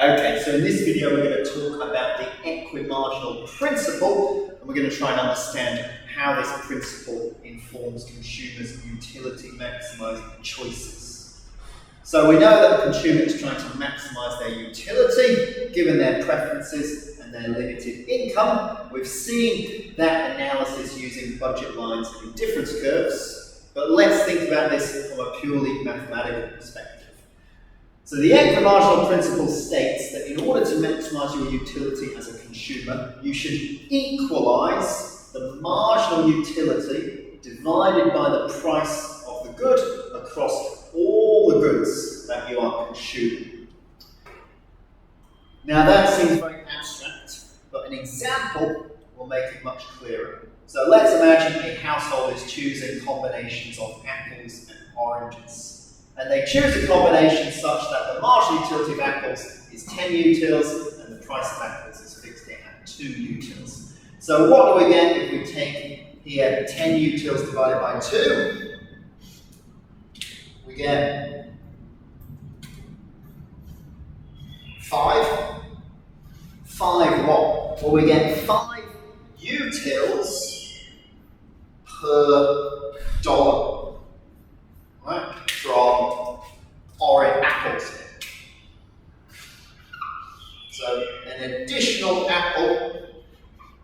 Okay, so in this video we're going to talk about the equi-marginal principle, and we're going to try and understand how this principle informs consumers' utility maximising choices. So we know that the consumer is trying to maximise their utility given their preferences and their limited income. We've seen that analysis using budget lines and indifference curves, but let's think about this from a purely mathematical perspective. So the equi-marginal principle states that in order to maximise your utility as a consumer, you should equalise the marginal utility divided by the price of the good across all the goods that you are consuming. Now that seems very abstract, but an example will make it much clearer. So let's imagine a household is choosing combinations of apples and oranges. And they choose a combination such that the marginal utility of apples is 10 utils and the price of apples is fixed at 2 utils. So what do we get if we take here 10 utils divided by 2? We get 5. 5 what? Well, we get 5 utils per dollar, right? From orange apples. So an additional apple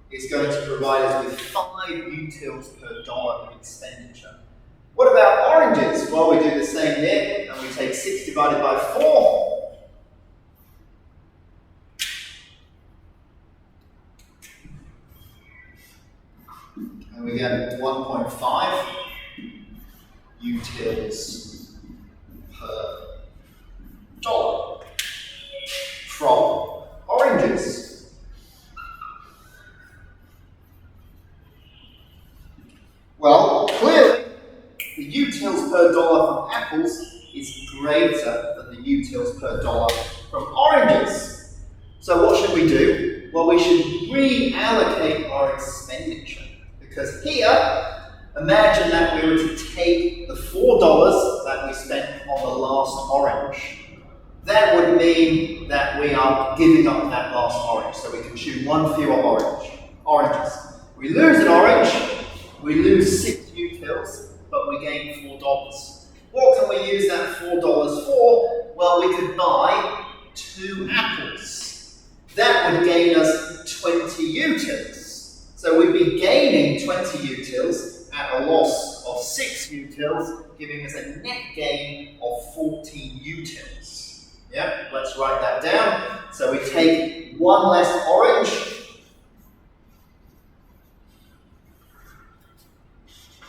is going to provide us with 5 utils per dollar of expenditure. What about oranges? Well, we do the same here, and we take 6 divided by 4. And we get 1.5 utils per dollar from oranges. Well, clearly, the utils per dollar from apples is greater than the utils per dollar from oranges. So what should we do? Well, we should reallocate our expenditure, because here, imagine that we were to take the $4 that we spent on the last orange. That would mean that we are giving up that last orange, so we consume 1 fewer oranges. We lose an orange, we lose 6 utils, but we gain $4. What can we use that $4 for? Well, we could buy 2 apples. That would gain us 20 utils. So we'd be gaining 20 utils at a loss of 6 utils, giving us a net gain of 14 utils. Yeah, let's write that down. So we take 1 less orange.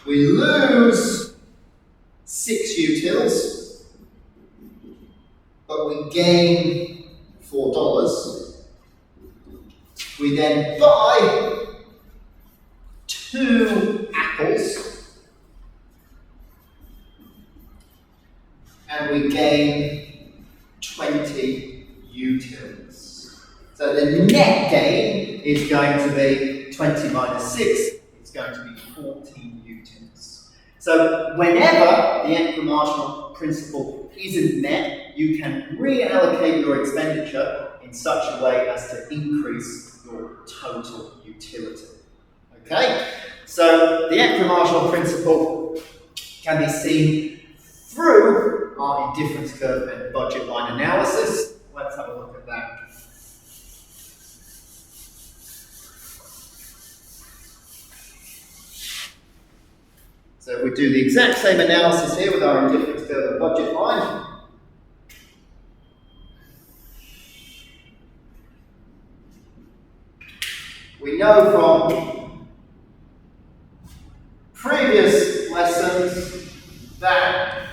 We lose 6 utils, but we gain $4. We then buy 2 apples, and we gain 20 utils. So the net gain is going to be 20 minus 6, it's going to be 14 utils. So whenever the equi-marginal principle isn't met, you can reallocate your expenditure in such a way as to increase your total utility. Okay, so the equi-marginal principle can be seen through our indifference curve and budget line analysis. Let's have a look at that. So if we do the exact same analysis here with our indifference curve and budget line, we know from previous lessons that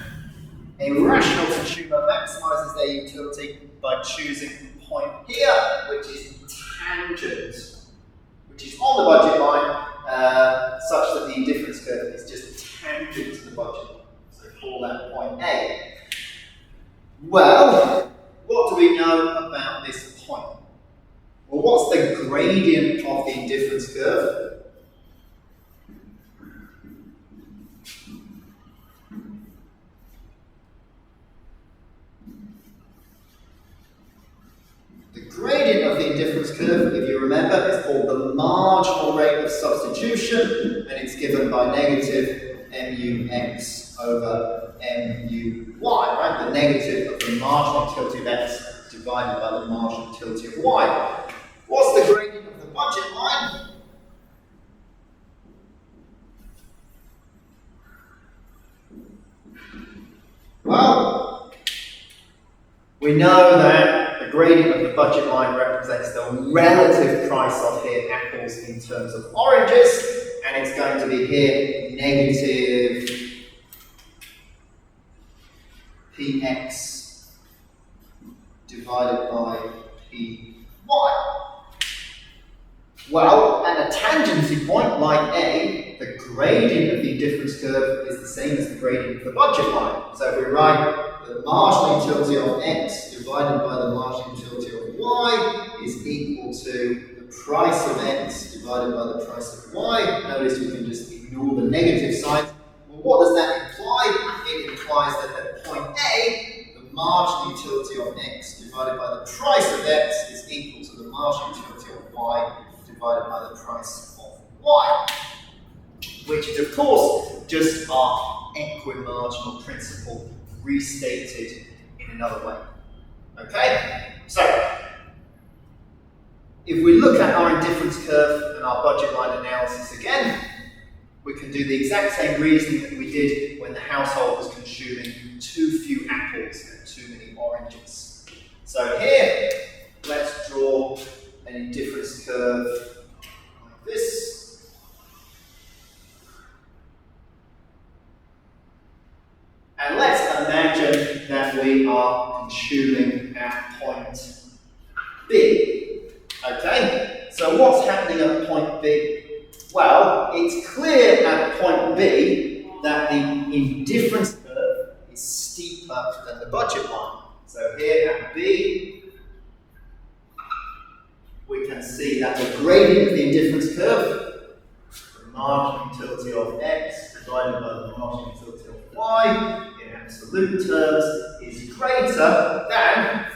a rational consumer maximizes their utility by choosing a point here, which is tangent, which is on the budget line, such that the indifference curve is just tangent to the budget line. So call that point A. Well, what do we know about this point? Well, what's the gradient of the indifference curve? curve, if you remember, is called the marginal rate of substitution, and it's given by negative mu(x) over mu(y), right? The negative of the marginal utility of x divided by the marginal utility of y. What's the gradient of the budget line? Well, we know that the gradient of the budget line represents the relative price of here apples in terms of oranges, and it's going to be here negative px divided by py. Well, at a tangency point like A, the gradient of the indifference curve is the same as the gradient of the budget line. So if we write the marginal utility of x divided by the marginal utility of y is equal to the price of x divided by the price of y. Notice we can just ignore the negative sign. Well, what does that imply? It implies that at point A, the marginal utility of x divided by the price of x is equal to the marginal utility of y divided by the price of y, which is of course just our equi-marginal principle restated in another way. Okay? So, if we look at our indifference curve and our budget line analysis again, we can do the exact same reasoning that we did when the household was consuming too few apples and too many oranges. So here, let's draw an indifference curve like this. And let's imagine that we are consuming at point B. Okay? So what's happening at point B? Well, it's clear at point B that the indifference curve is steeper than the budget line. So here at B, we can see that the gradient of the indifference curve, the marginal utility of x divided by the marginal utility of y, in absolute terms, is greater than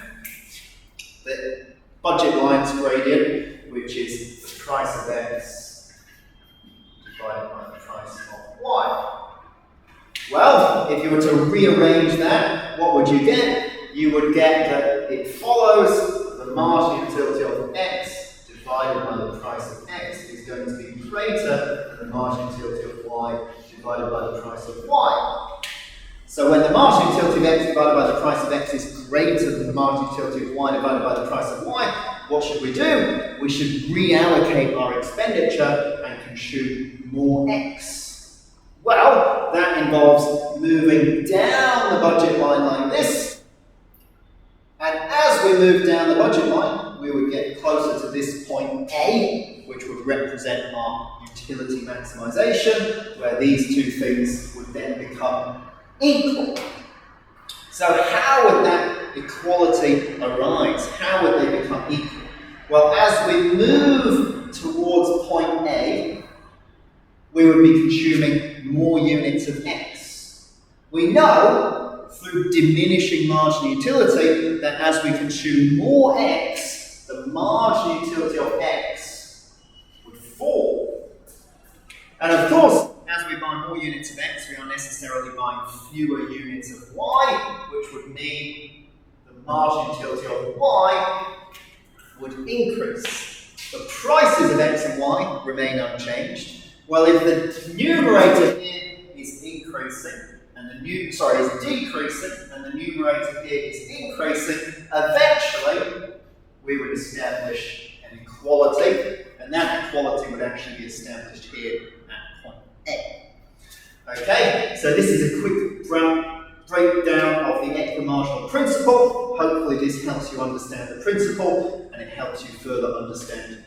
the budget line's gradient, which is the price of x divided by the price of y. Well, if you were to rearrange that, what would you get? You would get that it follows the marginal utility of x divided by the price of x is going to be greater than the marginal utility of y divided by the price of y. So when the marginal utility of x divided by the price of x is greater than the marginal utility of y divided by the price of y, what should we do? We should reallocate our expenditure and consume more x. Well, that involves moving down the budget line like this. And as we move down the budget line, we would get closer to this point A, which would represent our utility maximization, where these two things would then become equal. So how would that equality arise? How would they become equal? Well, as we move towards point A, we would be consuming more units of x. We know through diminishing marginal utility that as we consume more x, the marginal utility of x would fall. And of course, as we buy more units of x, we are necessarily buying fewer units of y, which would mean the marginal utility of y would increase. The prices of x and y remain unchanged. Well, if the numerator here is decreasing and the numerator here is increasing, eventually we would establish an equality, and that equality would actually be established here at point A. Okay, so this is a quick breakdown of the equi-marginal principle. Hopefully this helps you understand the principle and it helps you further understand